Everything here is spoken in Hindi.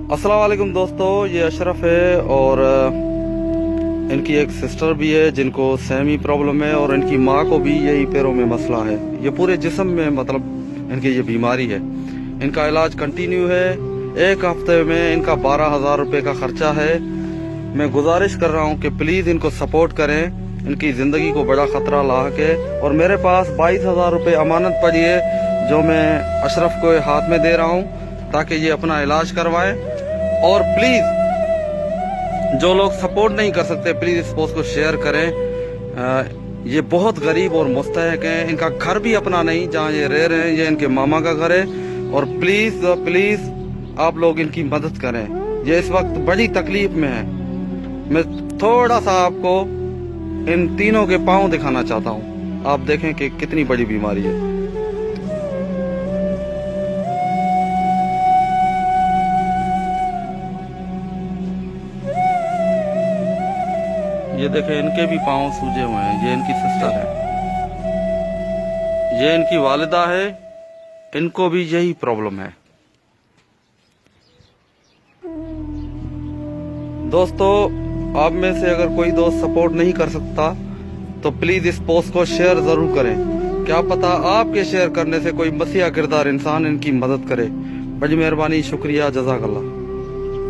अस्सलाम वालेकुम दोस्तों, ये अशरफ है और इनकी एक सिस्टर भी है जिनको सेमी प्रॉब्लम है और इनकी माँ को भी यही पैरों में मसला है। ये पूरे जिस्म में मतलब इनकी ये बीमारी है। इनका इलाज कंटिन्यू है। एक हफ्ते में इनका 12,000 रुपये का खर्चा है। मैं गुजारिश कर रहा हूँ कि प्लीज़ इनको सपोर्ट करें। इनकी ज़िंदगी को बड़ा ख़तरा ला के और मेरे पास 22,000 रुपये अमानत पड़ी है जो मैं अशरफ को हाथ में दे रहा हूँ ताकि ये अपना इलाज करवाएं। और प्लीज़ जो लोग सपोर्ट नहीं कर सकते प्लीज़ इस पोस्ट को शेयर करें। ये बहुत गरीब और मुस्तहक हैं। इनका घर भी अपना नहीं जहाँ ये रह रहे हैं, ये इनके मामा का घर है। और प्लीज़ प्लीज़ आप लोग इनकी मदद करें। ये इस वक्त बड़ी तकलीफ में है। मैं थोड़ा सा आपको इन तीनों के पाँव दिखाना चाहता हूँ। आप देखें कि कितनी बड़ी बीमारी है। ये देखें, इनके भी पाँव सूजे हुए हैं। ये इनकी सिस्टर है, ये इनकी वालिदा है। इनको भी यही प्रॉब्लम है। दोस्तों, आप में से अगर कोई दोस्त सपोर्ट नहीं कर सकता तो प्लीज इस पोस्ट को शेयर जरूर करें। क्या पता आपके शेयर करने से कोई मसीहा किरदार इंसान इनकी मदद करे। बड़ी मेहरबानी, शुक्रिया, जज़ाकल्लाह।